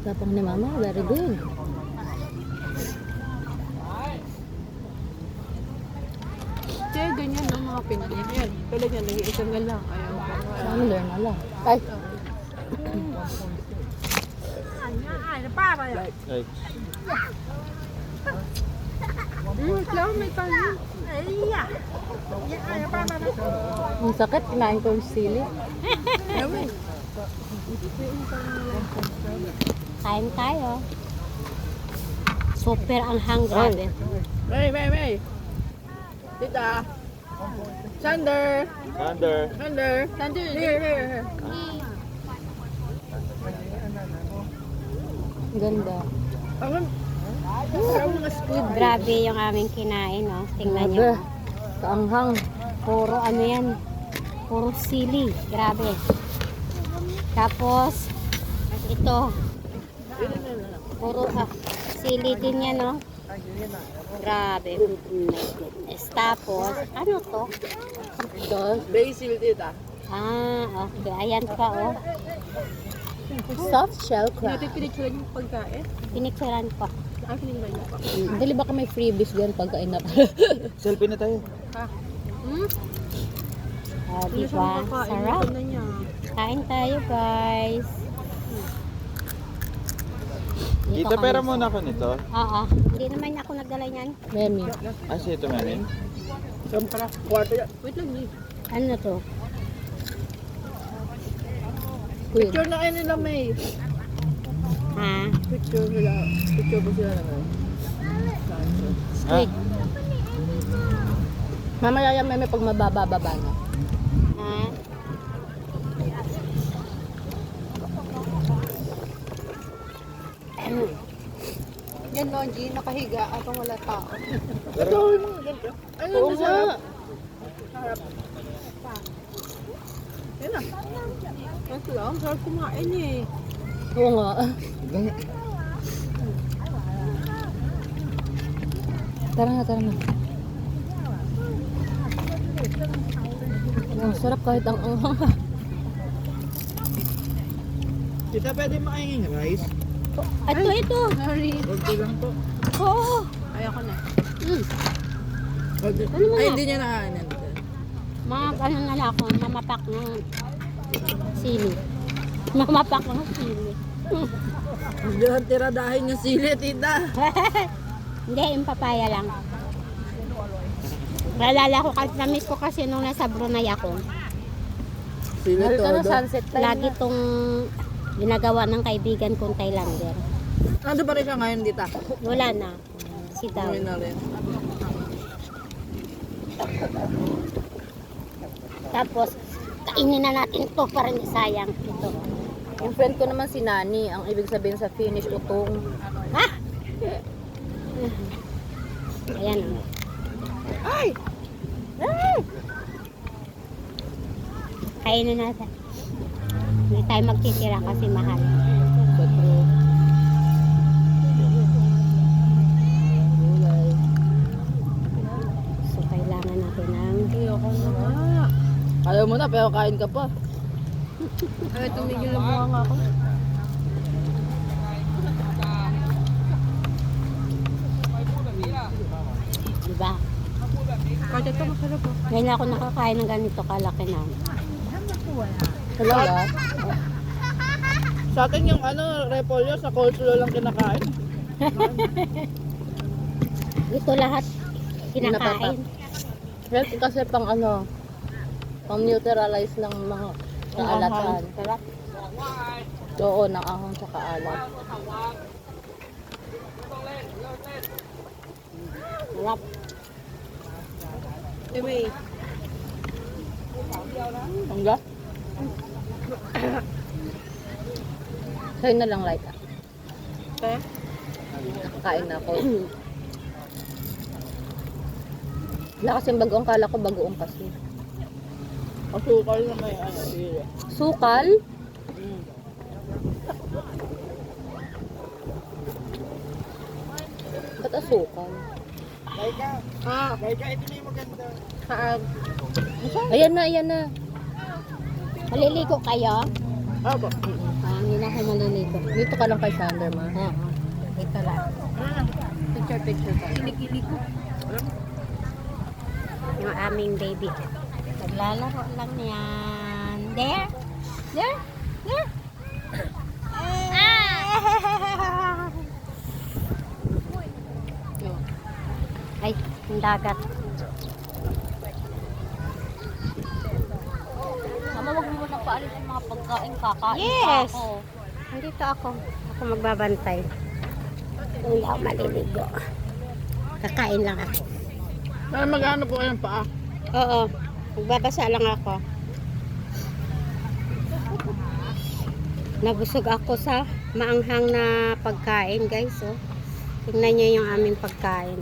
Tapang ni mama, very good. Kaya ganyan ang mga Pinoy. Yan. Tulad yan, nag-iisang nga lang. Ayaw pa. Sana learn na lang. Ay, Like, Lang, may kanin. ang sakit, kinain ko yung sili. Kain tayo. Super anghang, grabe. May. Tita. Sander. Sander. Here. Ganda. Parang mga squid. Grabe yung aming kinain, no? Tingnan nyo. Grabe. Kaanghang. Puro ano yan. Puro sili. Grabe. Tapos, ito. Puro sili din yan, no? Grabe. My goodness. Tapos, ano to? Basil, tita. Okay. Ayan pa, oh. Soft shell crab. Natin pinicturean yung pagkain. Pinicturean pa. Ang pinignan niyo pa. Dali baka may freebies dyan pagkain na. Selfie na tayo. Diba? Sarap. Na niya. Kain tayo, guys. Dito Tita, kami pera sa- muna ako nito. Oo. Hindi naman ako nagdala niyan. Memi. Kasi ito, mami. Para kwarto yan. Wait lang, ni. Ano to? Queen. Picture na kayo nila, May. Ha? Picture nila. Picture ba sila na May? Squid. Mamaya yan, Memi, pag mababa-baba na. Ha? Yan, Lonji, nakahiga at wala tao. Ayun, Oo masarap. nga. Yan na. Ito lang, sarap kumain eh. Oo nga. Tara na. Ang sarap kahit ang anghang. Tita, pwede makinging rice? Ito. Sorry. Kunti lang po. Oo. Ayoko na. Ano mo Ay, na? hindi niya nakahanan. Mga ano na lang ako, mamapak ng sili. Mamapak ng sili. Hindi ang tiradahin yung sili, tita. Hindi, yung papaya lang. Naalala ko, na-miss ko kasi nung nasa Brunei ako. Sili Mahal ka na sunset time. Lagi tong ginagawa ng kaibigan kong Thailander. Nandun pa rin siya ngayon, tita. Wala na. Si Daw. Uwi na rin. Tapos, kainin na natin to para hindi sayang. Ito. Yung friend ko naman si Nani, ang ibig sabihin sa Finnish, utong. Ha? Ayan. Ay! Kainin natin. Hindi tayo magtitira kasi mahal. So, kailangan natin ng... Ayoko na nga. Ayaw mo na, pero kain ka pa. Ay, tumigil na mukha nga ako. Diba? Kahit ito masarap oh. Ngayon ako nakakain ng ganito kalaki na. Talaga? Sa akin yung repolyo sa coleslaw lang kinakain. Ito lahat kinakain. Healthy kasi pang pang neutralize ng mga kaalatan. Sarap. Oo, ng ahang sa kaalat. Sarap. Anyway, Hangga? Sa'yo na lang, Laika. te. Kakain na ako. Wala kasing bagoong, kala ko bagoong kasi. Asukal na may sili. Sukal? Ba't asukal? Ah, Kaya ito na yung maganda. saan? Ayan na, ayan na. Maliligo kayo? Opo. Hindi na ako maliligo. Dito ka lang kay Sander, ma. Oo. Ito lang. Picture tayo. Yung aming baby. Naglalaro lang yan. There? There? There? Ay, yung dagat. Mama, wag mo na paalis yung mga pagkain. Kakain Yes! pa ako. Nandito ako. Ako magbabantay. Hindi ako maliligo. Kakain lang ako. Maghanap po kayong paa. Oo. Magbabasa lang ako. Nabusog ako sa maanghang na pagkain, guys. Oh. Tingnan niyo yung aming pagkain.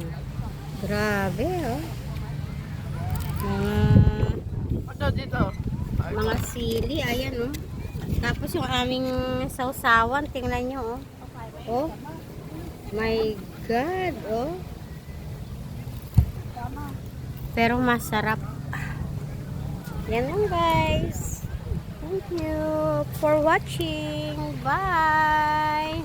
Grabe, oh. Ito dito. Mga sili, ayan, oh. Tapos yung aming sausawan, tingnan niyo, oh. Oh. My God, oh. Pero masarap. Yan lang, guys. Thank you for watching. Bye!